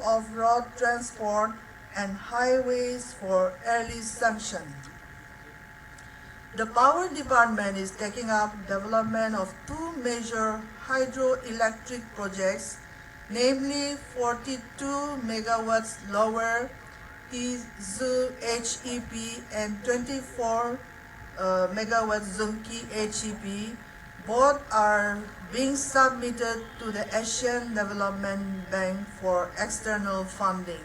of road transport and highways for early sanction. The Power Department is taking up development of two major hydroelectric projects, namely 42 megawatts lower HEP and 24 megawatts Zunki HEP. Both are being submitted to the Asian Development Bank for external funding.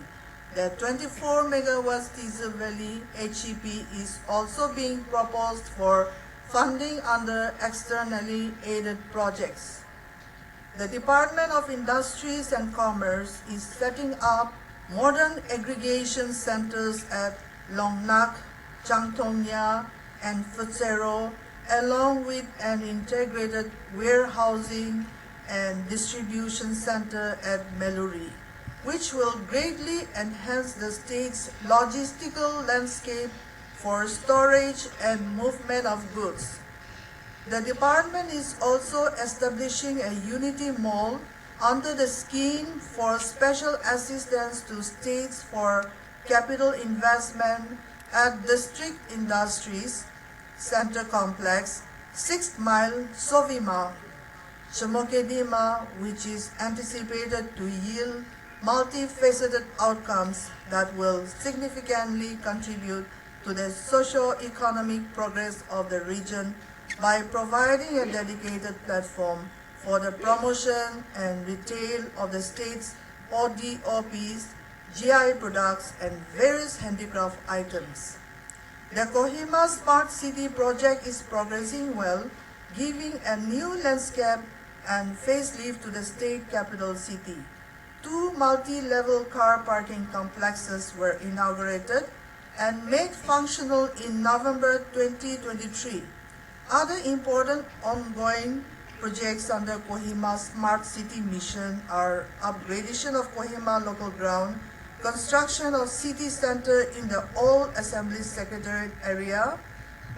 The 24 megawatts Tizu Valley HEP is also being proposed for funding under externally aided projects. The Department of Industries and Commerce is setting up modern aggregation centers at Longnak, Changtongya, and Futsero, along with an integrated warehousing and distribution center at Meluri, which will greatly enhance the state's logistical landscape for storage and movement of goods. The department is also establishing a Unity Mall under the scheme for special assistance to states for capital investment at District Industries Center Complex, 6th Mile, Sovima, Chumoukedima, which is anticipated to yield multifaceted outcomes that will significantly contribute to the socio-economic progress of the region by providing a dedicated platform for the promotion and retail of the state's ODOPs, GI products, and various handicraft items. The Kohima Smart City project is progressing well, giving a new landscape and facelift to the state capital city. Two multi-level car parking complexes were inaugurated and made functional in November 2023. Other important ongoing projects under Kohima Smart City mission are upgradation of Kohima local ground, construction of city center in the old Assembly Secretariat area,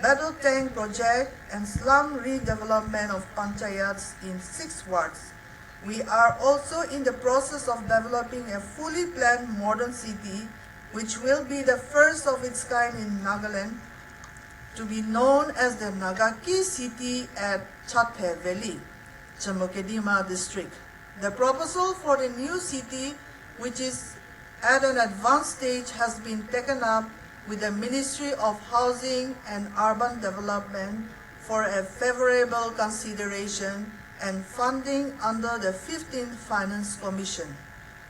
battle tank project, and slum redevelopment of panchayats in 6 wards. We are also in the process of developing a fully planned modern city, which will be the first of its kind in Nagaland, to be known as the Nagaki City at Chathe Valley, Chumoukedima district. The proposal for the new city, which is at an advanced stage, has been taken up with the Ministry of Housing and Urban Development for a favorable consideration and funding under the 15th Finance Commission.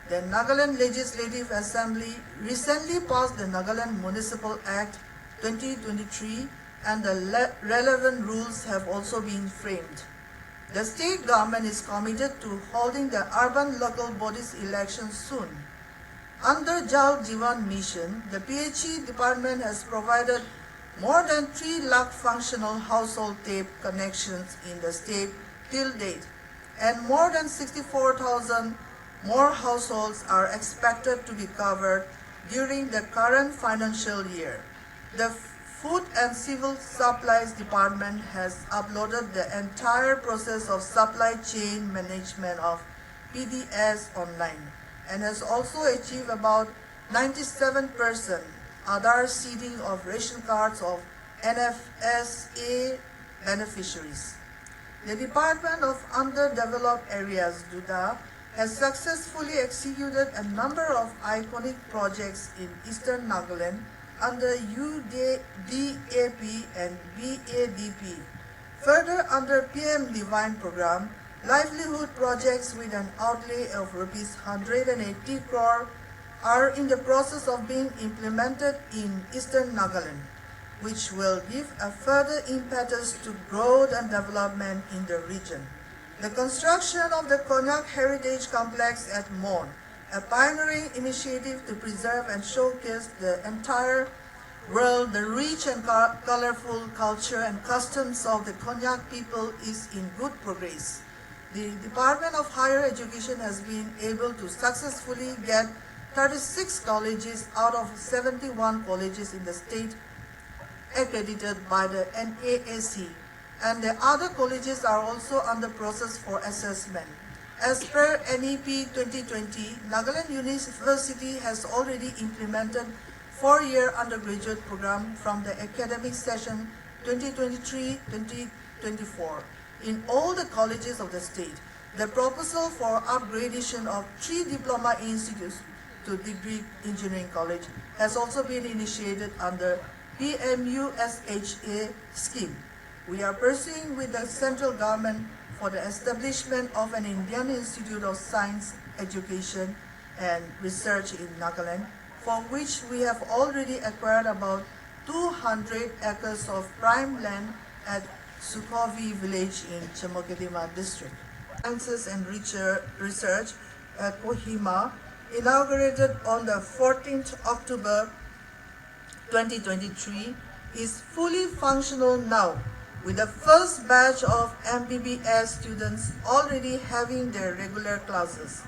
The Nagaland Legislative Assembly recently passed the Nagaland Municipal Act 2023, and the relevant rules have also been framed. The state government is committed to holding the urban local bodies elections soon. Under Jal Jivan Mission, the PHE department has provided more than 3 lakh functional household tape connections in the state till date, and more than 64,000 more households are expected to be covered during the current financial year. The Food and Civil Supplies Department has uploaded the entire process of supply chain management of PDS online and has also achieved about 97% Aadhaar seeding of ration cards of NFSA beneficiaries. The Department of Underdeveloped Areas, DUDA, has successfully executed a number of iconic projects in Eastern Nagaland under UDAP and BADP. Further, under PM Divine Program, livelihood projects with an outlay of Rs 180 crore are in the process of being implemented in Eastern Nagaland, which will give a further impetus to growth and development in the region. The construction of the Konyak Heritage Complex at Mon, a pioneering initiative to preserve and showcase the entire world the rich and colorful culture and customs of the Konyak people, is in good progress. The Department of Higher Education has been able to successfully get 36 colleges out of 71 colleges in the state accredited by the NAAC, and the other colleges are also under process for assessment. As per NEP 2020, Nagaland University has already implemented 4-year undergraduate program from the academic session 2023-2024 in all the colleges of the state. The proposal for upgradation of 3 diploma institutes to degree engineering college has also been initiated under PMUSHA scheme. We are pursuing with the central government for the establishment of an Indian Institute of Science, Education and Research in Nagaland, for which we have already acquired about 200 acres of prime land at Sukhovi village in Chumoukedima district. Sciences and Research at Kohima, inaugurated on the 14th October 2023, is fully functional now, with the first batch of MBBS students already having their regular classes.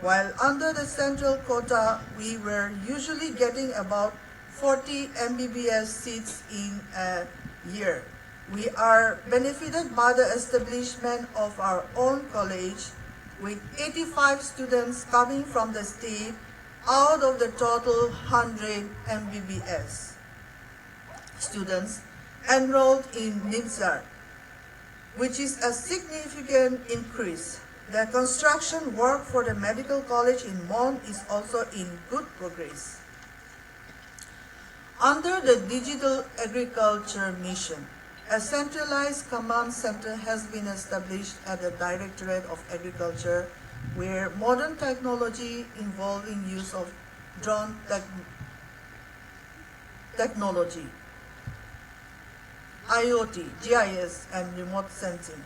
While under the central quota, we were usually getting about 40 MBBS seats in a year. We are benefited by the establishment of our own college, with 85 students coming from the state out of the total 100 MBBS students enrolled in NIMSAR, which is a significant increase. The construction work for the medical college in Mon is also in good progress. Under the Digital Agriculture Mission, a centralized command center has been established at the Directorate of Agriculture, where modern technology involving use of drone technology, IoT, GIS, and remote sensing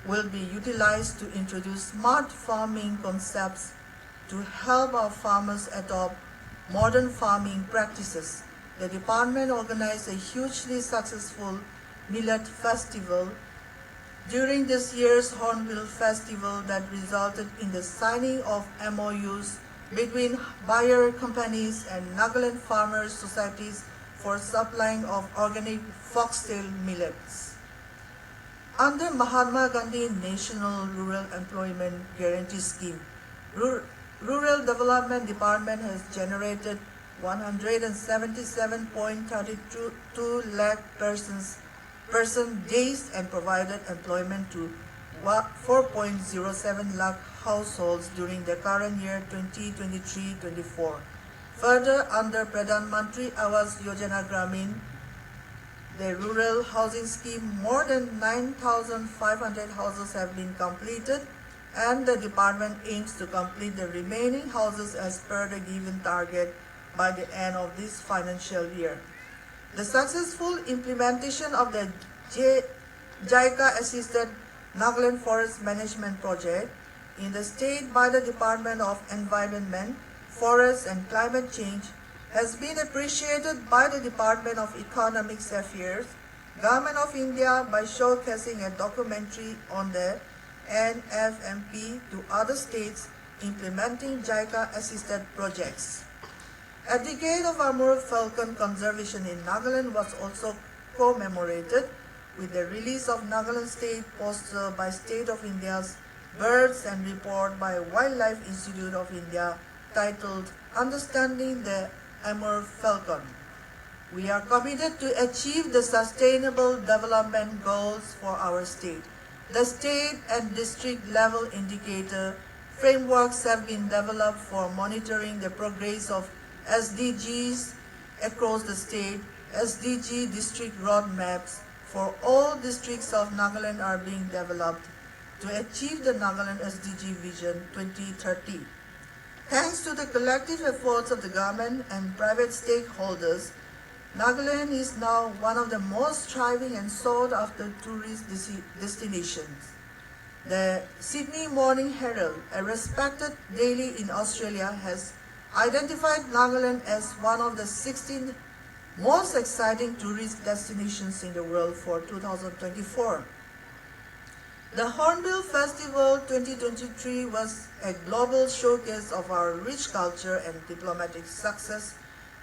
will be utilized to introduce smart farming concepts to help our farmers adopt modern farming practices. The department organized a hugely successful Millet Festival during this year's Hornbill Festival that resulted in the signing of MOUs between buyer companies and Nagaland farmers' societies for supplying of organic foxtail millets. Under Mahatma Gandhi National Rural Employment Guarantee Scheme, Rural Development Department has generated 177.32 lakh person days and provided employment to 4.07 lakh households during the current year 2023-24. Further, under Pradhan Mantri Awas Yojana Gramin, the rural housing scheme, more than 9,500 houses have been completed, and the department aims to complete the remaining houses as per the given target by the end of this financial year. The successful implementation of the JICA-assisted Nagaland Forest Management Project in the state by the Department of Environment, Forests and Climate Change has been appreciated by the Department of Economic Affairs, Government of India by showcasing a documentary on the NFMP to other states implementing JICA-assisted projects. A decade of armored falcon conservation in Nagaland was also commemorated with the release of Nagaland State poster by State of India's Birds and report by Wildlife Institute of India titled Understanding the Amur Falcon. We are committed to achieve the sustainable development goals for our state. The state and district level indicator frameworks have been developed for monitoring the progress of SDGs across the state. SDG district roadmaps for all districts of Nagaland are being developed to achieve the Nagaland SDG Vision 2030. Thanks to the collective efforts of the government and private stakeholders, Nagaland is now one of the most thriving and sought-after tourist destinations. The Sydney Morning Herald, a respected daily in Australia, has identified Nagaland as one of the 16 most exciting tourist destinations in the world for 2024. The Hornbill Festival 2023 was a global showcase of our rich culture and diplomatic success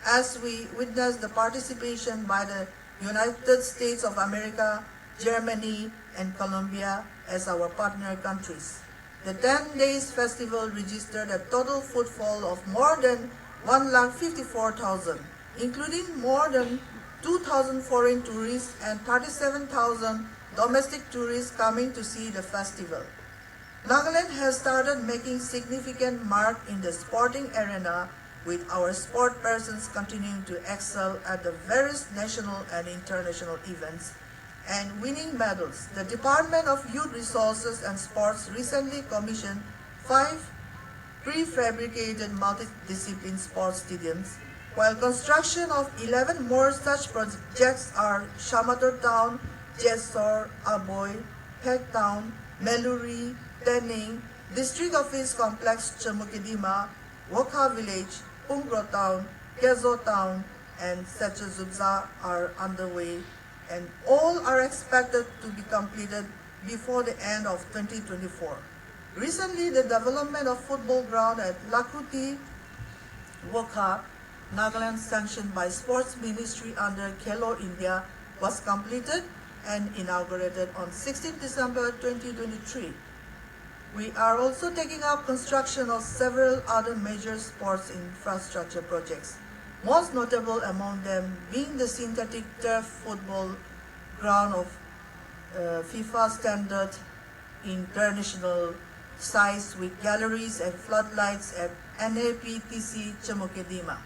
as we witnessed the participation by the United States of America, Germany, and Colombia as our partner countries. The 10 days festival registered a total footfall of more than 1,54,000, including more than 2,000 foreign tourists and 37,000 domestic tourists coming to see the festival. Nagaland has started making significant mark in the sporting arena, with our sport persons continuing to excel at the various national and international events and winning medals. The Department of Youth Resources and Sports recently commissioned 5 prefabricated multidiscipline sports stadiums, while construction of 11 more such projects are Chumoukedima Town, Jessore, Aboy, Pek Town, Meluri, Tening, District Office Complex Chumoukedima, Wokha Village, Pungro Town, Kezo Town, and Setchazubza are underway, and all are expected to be completed before the end of 2024. Recently, the development of football ground at Lakuti, Wokha, Nagaland, sanctioned by Sports Ministry under Khelo India, was completed and inaugurated on 16 December 2023. We are also taking up construction of several other major sports infrastructure projects, most notable among them being the synthetic turf football ground of FIFA standard international size with galleries and floodlights at NLTV Chumoukedima.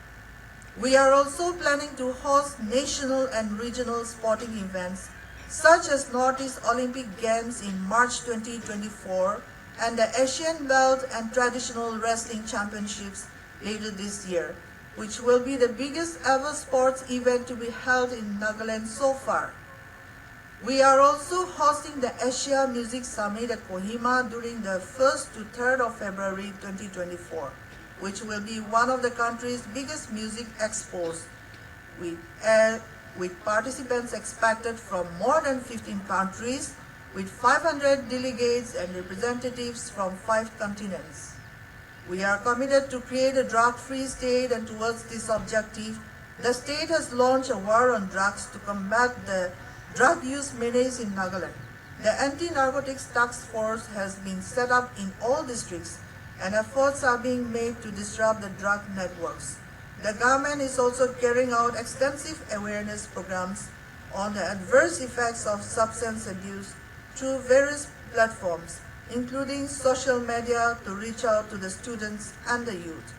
We are also planning to host national and regional sporting events such as Northeast Olympic Games in March 2024 and the Asian Belt and Traditional Wrestling Championships later this year, which will be the biggest ever sports event to be held in Nagaland so far. We are also hosting the Asia Music Summit at Kohima during the 1st to 3rd of February 2024, which will be one of the country's biggest music expos, with participants expected from more than 15 countries, with 500 delegates and representatives from 5 continents. We are committed to create a drug-free state, and towards this objective, the state has launched a war on drugs to combat the drug use menace in Nagaland. The Anti-Narcotics Task Force has been set up in all districts, and efforts are being made to disrupt the drug networks. The government is also carrying out extensive awareness programs on the adverse effects of substance abuse through various platforms, including social media, to reach out to the students and the youth.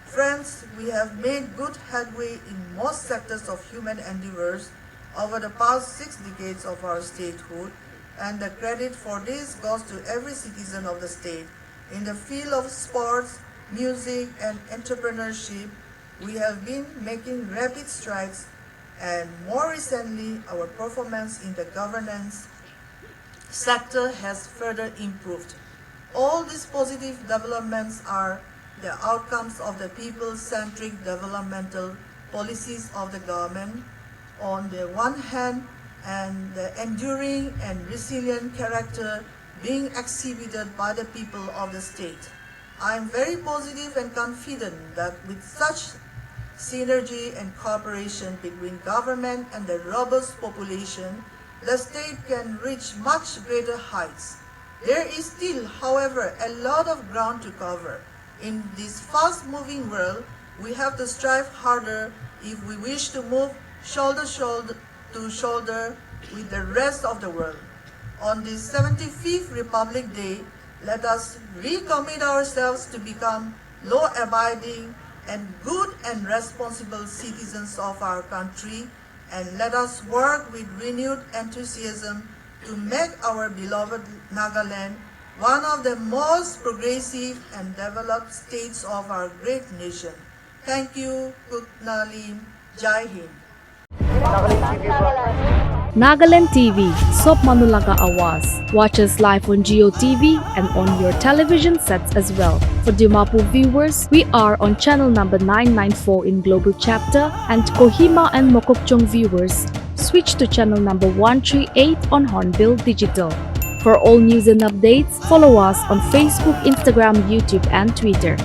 Friends, we have made good headway in most sectors of human endeavors over the past 6 decades of our statehood, and the credit for this goes to every citizen of the state. In the field of sports, music, and entrepreneurship, we have been making rapid strides, and more recently, our performance in the governance sector has further improved. All these positive developments are the outcomes of the people-centric developmental policies of the government on the one hand, and the enduring and resilient character being exhibited by the people of the state. I am very positive and confident that with such synergy and cooperation between government and the robust population, the state can reach much greater heights. There is still, however, a lot of ground to cover. In this fast-moving world, we have to strive harder if we wish to move shoulder to shoulder with the rest of the world. On this 75th Republic Day, let us recommit ourselves to become law-abiding and good and responsible citizens of our country, and let us work with renewed enthusiasm to make our beloved Nagaland one of the most progressive and developed states of our great nation. Thank you. Kutnalim. Jai Hind. Nagaland TV, Sob Manulaga Awas. Watch us live on Geo TV and on your television sets as well. For Dimapur viewers, we are on channel number 994 in Global Chapter, and Kohima and Mokokchung viewers, switch to channel number 138 on Hornbill Digital. For all news and updates, follow us on Facebook, Instagram, YouTube, and Twitter.